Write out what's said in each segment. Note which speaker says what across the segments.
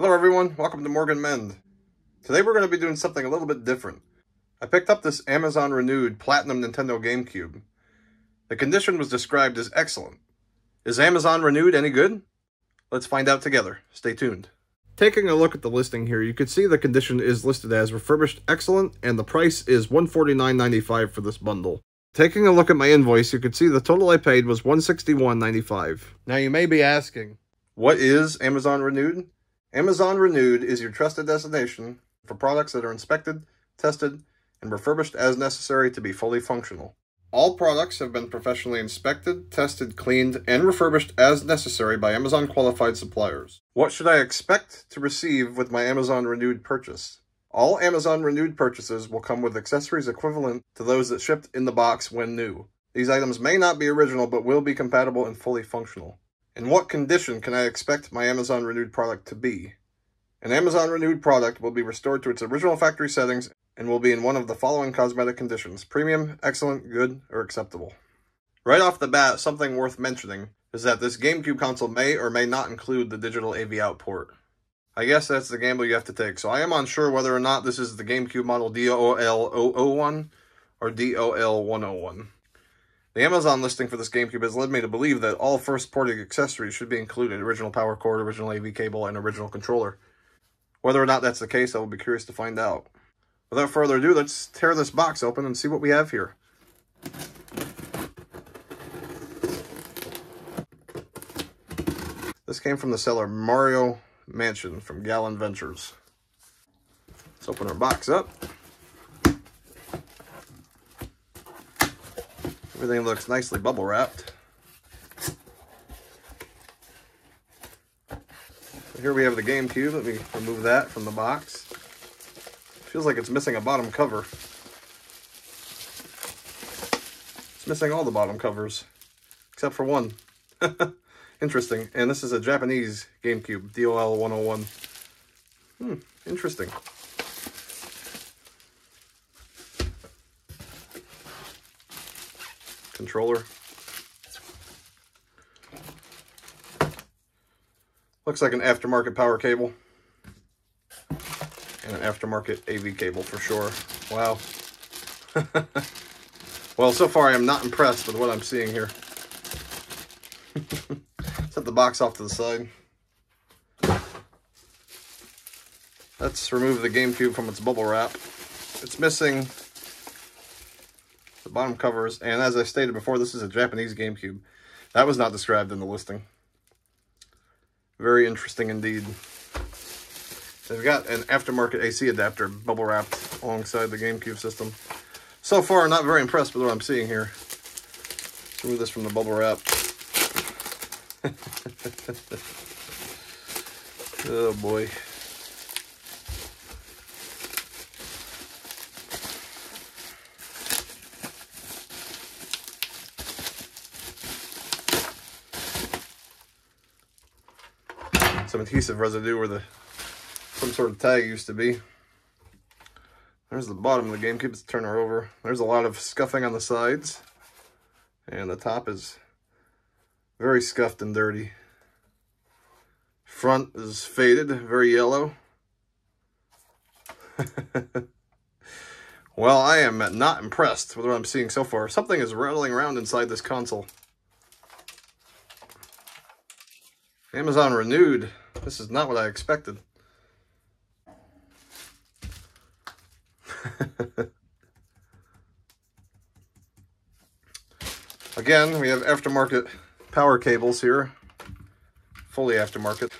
Speaker 1: Hello everyone, welcome to Morgan Mend. Today we're going to be doing something a little bit different. I picked up this Amazon Renewed Platinum Nintendo GameCube. The condition was described as excellent. Is Amazon Renewed any good? Let's find out together. Stay tuned. Taking a look at the listing here, you can see the condition is listed as refurbished excellent and the price is $149.95 for this bundle. Taking a look at my invoice, you can see the total I paid was $161.95. Now you may be asking, what is Amazon Renewed? Amazon Renewed is your trusted destination for products that are inspected, tested, and refurbished as necessary to be fully functional. All products have been professionally inspected, tested, cleaned, and refurbished as necessary by Amazon qualified suppliers. What should I expect to receive with my Amazon Renewed purchase? All Amazon Renewed purchases will come with accessories equivalent to those that shipped in the box when new. These items may not be original, but will be compatible and fully functional. In what condition can I expect my Amazon Renewed product to be? An Amazon Renewed product will be restored to its original factory settings and will be in one of the following cosmetic conditions: premium, excellent, good, or acceptable. Right off the bat, something worth mentioning is that this GameCube console may or may not include the digital AV out port. I guess that's the gamble you have to take, so I am unsure whether or not this is the GameCube model DOL001 or DOL101. The Amazon listing for this GameCube has led me to believe that all first-party accessories should be included: original power cord, original AV cable, and original controller. Whether or not that's the case, I will be curious to find out. Without further ado, let's tear this box open and see what we have here. This came from the seller Mario Mansion from Gallon Ventures. Let's open our box up. Everything looks nicely bubble wrapped. So here we have the GameCube. Let me remove that from the box. Feels like it's missing a bottom cover. It's missing all the bottom covers, except for one. Interesting. And this is a Japanese GameCube, DOL101. Interesting. Controller. Looks like an aftermarket power cable. And an aftermarket AV cable for sure. Wow. Well, so far I am not impressed with what I'm seeing here. Set the box off to the side. Let's remove the GameCube from its bubble wrap. It's missing the bottom covers, and as I stated before, this is a Japanese GameCube. That was not described in the listing. Very interesting indeed. They've got an aftermarket AC adapter bubble wrapped alongside the GameCube system. So far, I'm not very impressed with what I'm seeing here. Let's remove this from the bubble wrap. Oh boy. Some adhesive residue where some sort of tag used to be. There's the bottom of the GameCube. Let's turn her over. There's a lot of scuffing on the sides, and the top is very scuffed and dirty. Front is faded, very yellow. Well, I am not impressed with what I'm seeing so far. Something is rattling around inside this console. Amazon Renewed. This is not what I expected. Again, we have aftermarket power cables here. Fully aftermarket.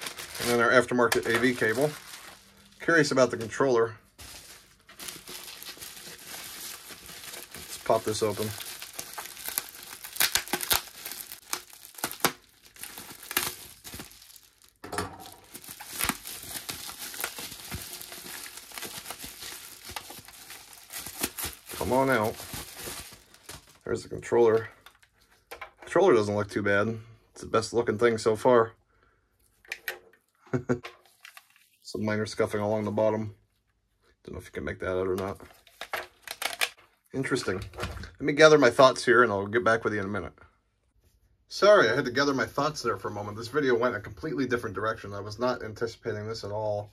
Speaker 1: And then our aftermarket AV cable. Curious about the controller. Let's pop this open. Come on out. There's the controller. Controller doesn't look too bad. It's the best looking thing so far. Some minor scuffing along the bottom. Don't know if you can make that out or not. Interesting. Let me gather my thoughts here and I'll get back with you in a minute. Sorry, I had to gather my thoughts there for a moment. This video went a completely different direction. I was not anticipating this at all.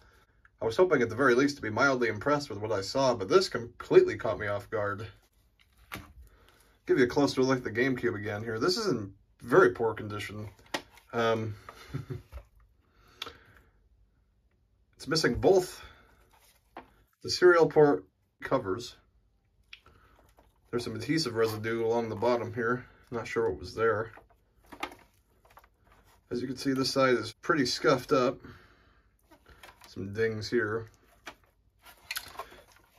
Speaker 1: I was hoping at the very least to be mildly impressed with what I saw, but this completely caught me off guard. Give you a closer look at the GameCube again here. This is in very poor condition. It's missing both the serial port covers. There's some adhesive residue along the bottom here. Not sure what was there. As you can see, this side is pretty scuffed up. Some dings here.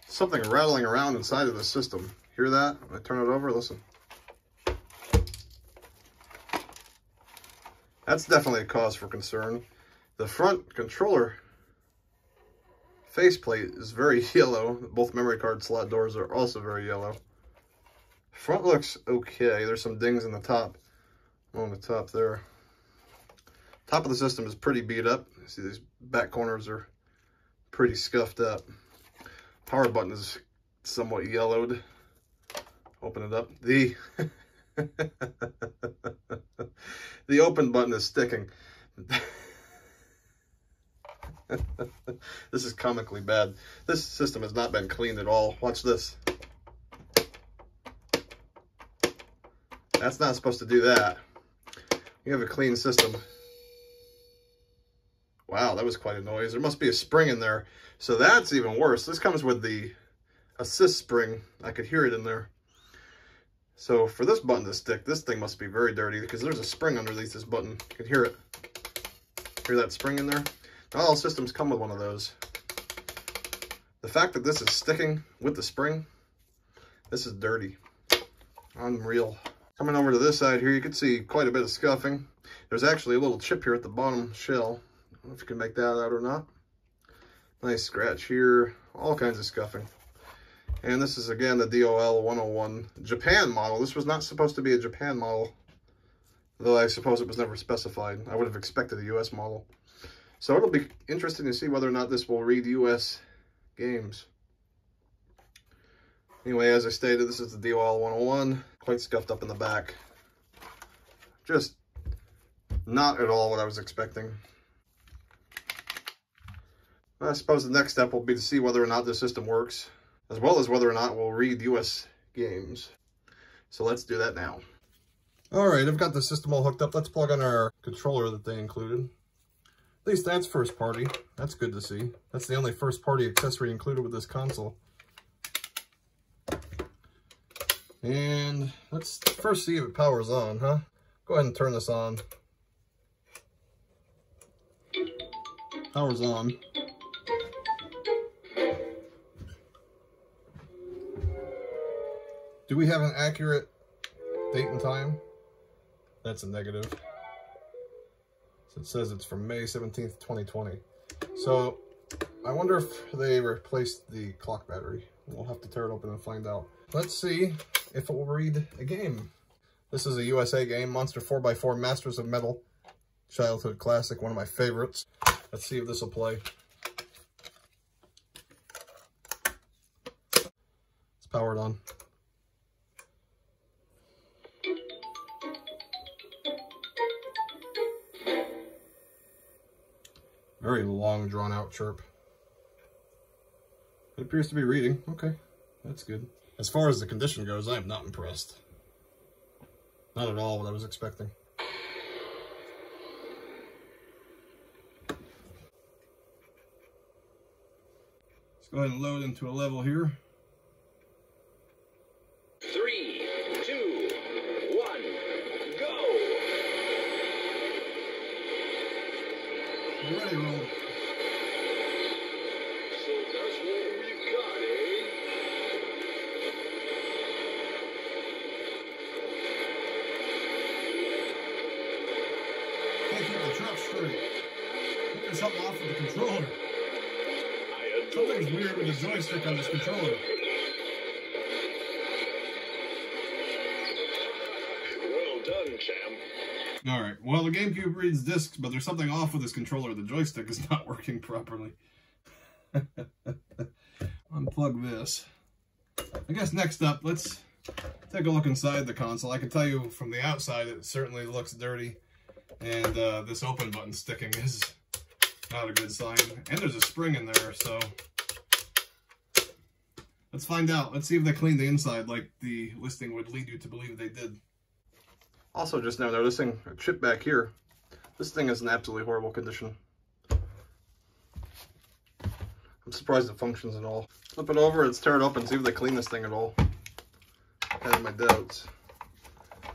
Speaker 1: Something rattling around inside of the system. Hear that? When I turn it over, listen. That's definitely a cause for concern. The front controller faceplate is very yellow. Both memory card slot doors are also very yellow. Front looks okay. There's some dings in the top. On the top there. Top of the system is pretty beat up. You see these back corners are pretty scuffed up. Power button is somewhat yellowed. Open it up. The open button is sticking. This is comically bad. This system has not been cleaned at all. Watch this. That's not supposed to do that. You have a clean system. Wow, that was quite a noise. There must be a spring in there. So that's even worse. This comes with the assist spring. I could hear it in there. So for this button to stick, this thing must be very dirty because there's a spring underneath this button. You can hear it. Hear that spring in there? Not all systems come with one of those. The fact that this is sticking with the spring, this is dirty. Unreal. Coming over to this side here, you can see quite a bit of scuffing. There's actually a little chip here at the bottom shell. I don't know if you can make that out or not. Nice scratch here. All kinds of scuffing. And this is, again, the DOL 101 Japan model. This was not supposed to be a Japan model, though I suppose it was never specified. I would have expected a US model. So it'll be interesting to see whether or not this will read US games. Anyway, as I stated, this is the DOL 101. Quite scuffed up in the back. Just not at all what I was expecting. I suppose the next step will be to see whether or not this system works, as well as whether or not we'll read US games. So let's do that now. Alright, I've got the system all hooked up. Let's plug in our controller that they included. At least that's first party. That's good to see. That's the only first party accessory included with this console. And let's first see if it powers on, huh? Go ahead and turn this on. Powers on. Do we have an accurate date and time? That's a negative. So it says it's from May 17th, 2020. So I wonder if they replaced the clock battery. We'll have to tear it open and find out. Let's see if it will read a game. This is a USA game, Monster 4x4 Masters of Metal. Childhood classic, one of my favorites. Let's see if this will play. It's powered on. Very long, drawn-out chirp. It appears to be reading. Okay, that's good. As far as the condition goes, I am not impressed. Not at all what I was expecting. Let's go ahead and load into a level here.
Speaker 2: 3, 2, 1, go!
Speaker 1: You ready, roll?
Speaker 2: So that's what we've got, eh?
Speaker 1: Can't keep the truck straight. I think there's something off with the controller. Something's weird with the joystick on this controller.
Speaker 2: Well done, champ.
Speaker 1: Alright, well the GameCube reads discs, but there's something off with this controller. The joystick is not working properly. Unplug this. I guess next up, let's take a look inside the console. I can tell you from the outside it certainly looks dirty, and this open button sticking is not a good sign. And there's a spring in there, so let's find out. Let's see if they cleaned the inside like the listing would lead you to believe they did. Also, just now noticing a chip back here. This thing is in absolutely horrible condition. I'm surprised it functions at all. Flip it over, let's tear it up and see if they clean this thing at all. I have my doubts.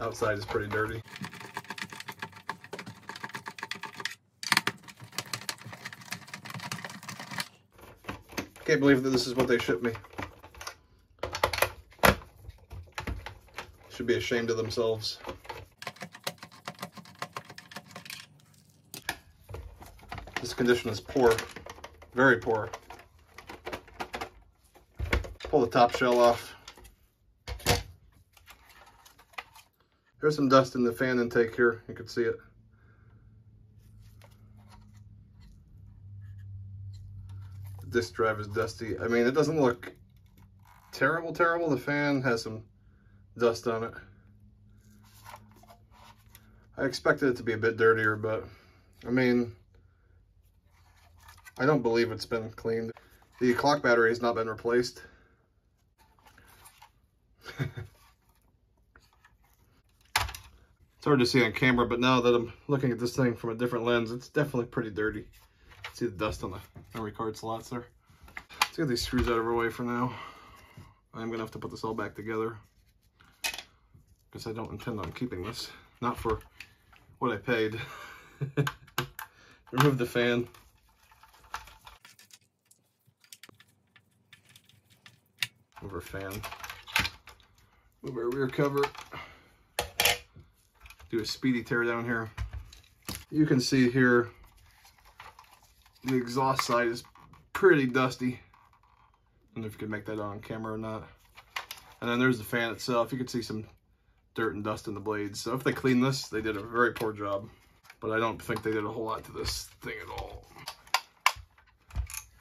Speaker 1: Outside is pretty dirty. Can't believe that this is what they shipped me. Should be ashamed of themselves. This condition is poor. Very poor. Pull the top shell off. There's some dust in the fan intake here. You can see it. The disk drive is dusty. I mean, it doesn't look terrible. The fan has some dust on it. I expected it to be a bit dirtier, but I mean, I don't believe it's been cleaned. The clock battery has not been replaced. It's hard to see on camera, but now that I'm looking at this thing from a different lens, it's definitely pretty dirty. See the dust on the memory card slots there. Let's get these screws out of our way for now. I'm gonna have to put this all back together because I don't intend on keeping this. Not for what I paid. Remove the fan. Move our fan. Move our rear cover. Do a speedy tear down here. You can see here the exhaust side is pretty dusty. I don't know if you can make that on camera or not. And then there's the fan itself. You can see some dirt and dust in the blades. So if they clean this, they did a very poor job. But I don't think they did a whole lot to this thing at all.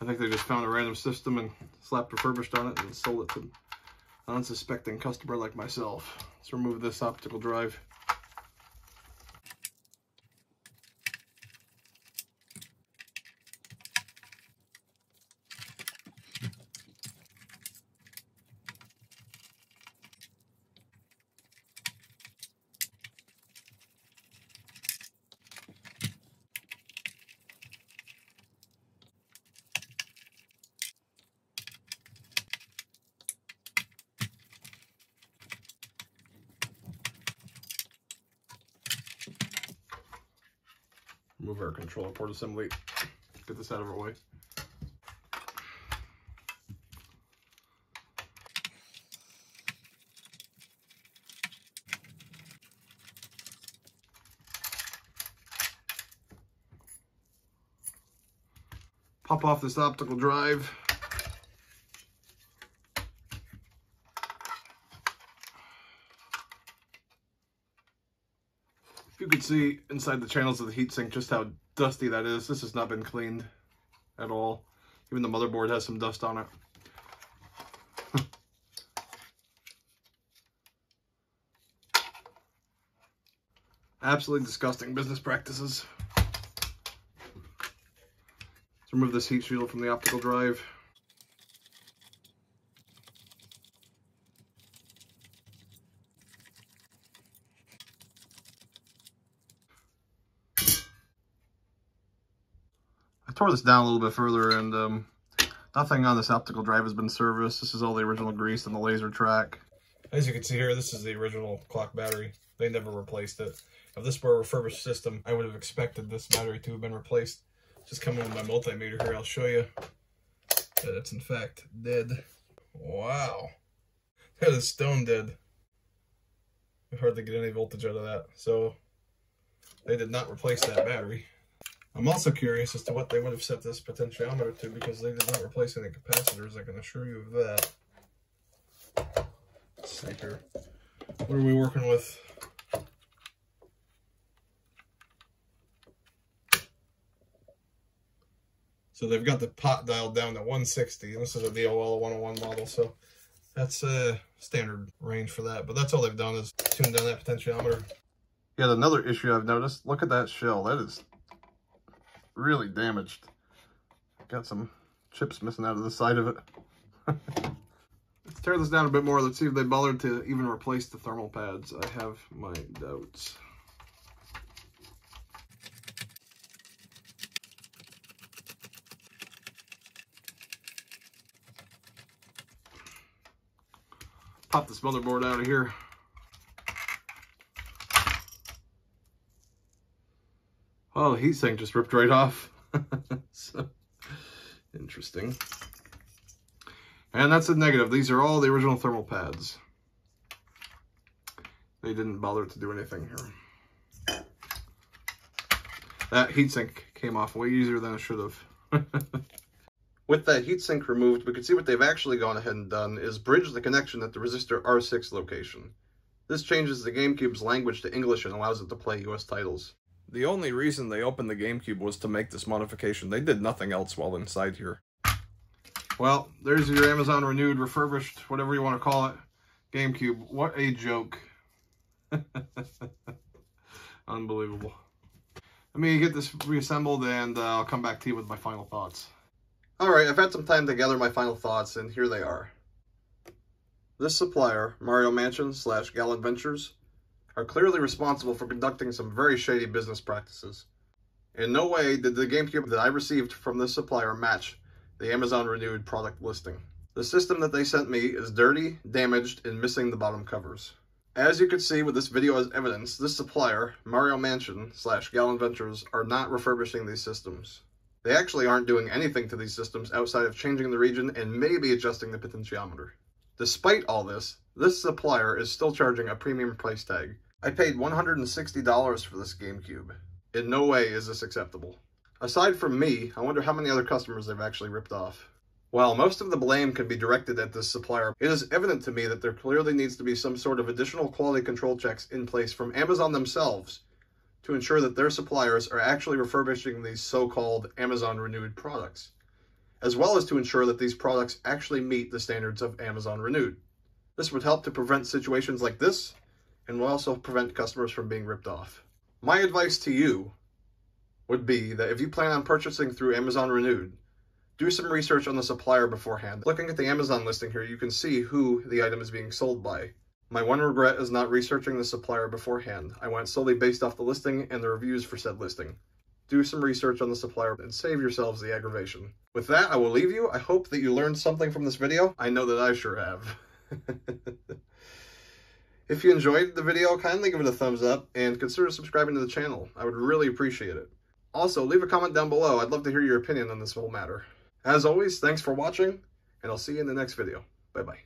Speaker 1: I think they just found a random system and slapped refurbished on it and sold it to an unsuspecting customer like myself. Let's remove this optical drive. Move our controller port assembly. Get this out of our way. Pop off this optical drive. You can see inside the channels of the heatsink just how dusty that is. This has not been cleaned at all. Even the motherboard has some dust on it. Absolutely disgusting business practices. Let's remove this heat shield from the optical drive. I tore this down a little bit further, and nothing on this optical drive has been serviced. This is all the original grease and the laser track. As you can see here, this is the original clock battery. They never replaced it. If this were a refurbished system, I would have expected this battery to have been replaced. Just coming with my multimeter here, I'll show you that it's in fact dead. Wow. That is stone dead. I hardly get any voltage out of that. So they did not replace that battery. I'm also curious as to what they would have set this potentiometer to, because they did not replace any capacitors, I can assure you of that. Let's see here. What are we working with? So they've got the pot dialed down to 160, and this is a DOL 101 model, so That's a standard range for that, but that's all they've done is tune down that potentiometer. Yet another issue I've noticed, look at that shell. That is really damaged. Got some chips missing out of the side of it. Let's tear this down a bit more. Let's see if they bothered to even replace the thermal pads. I have my doubts. Pop this motherboard out of here. Oh, the heatsink just ripped right off. So, interesting. And that's a negative. These are all the original thermal pads. They didn't bother to do anything here. That heatsink came off way easier than it should have. With that heatsink removed, we can see what they've actually gone ahead and done is bridge the connection at the resistor R6 location. This changes the GameCube's language to English and allows it to play US titles. The only reason they opened the GameCube was to make this modification. They did nothing else while inside here. Well, there's your Amazon renewed, refurbished, whatever you want to call it, GameCube. What a joke. Unbelievable. Let me get this reassembled and I'll come back to you with my final thoughts. Alright, I've had some time to gather my final thoughts, and here they are. This supplier, Mario Mansion / Gallant Ventures, are clearly responsible for conducting some very shady business practices. In no way did the GameCube that I received from this supplier match the Amazon Renewed product listing. The system that they sent me is dirty, damaged, and missing the bottom covers. As you can see with this video as evidence, this supplier, Mario Mansion / Gallant Ventures, are not refurbishing these systems. They actually aren't doing anything to these systems outside of changing the region and maybe adjusting the potentiometer. Despite all this supplier is still charging a premium price tag. I paid $160 for this GameCube. In no way is this acceptable. Aside from me, I wonder how many other customers they've actually ripped off. While most of the blame can be directed at this supplier, it is evident to me that there clearly needs to be some sort of additional quality control checks in place from Amazon themselves to ensure that their suppliers are actually refurbishing these so-called Amazon Renewed products, as well as to ensure that these products actually meet the standards of Amazon Renewed. This would help to prevent situations like this, and will also prevent customers from being ripped off. My advice to you would be that if you plan on purchasing through Amazon Renewed, do some research on the supplier beforehand. Looking at the Amazon listing here, you can see who the item is being sold by. My one regret is not researching the supplier beforehand. I went solely based off the listing and the reviews for said listing. Do some research on the supplier and save yourselves the aggravation. With that, I will leave you. I hope that you learned something from this video. I know that I sure have. If you enjoyed the video, kindly give it a thumbs up and consider subscribing to the channel. I would really appreciate it. Also, leave a comment down below. I'd love to hear your opinion on this whole matter. As always, thanks for watching, and I'll see you in the next video. Bye-bye.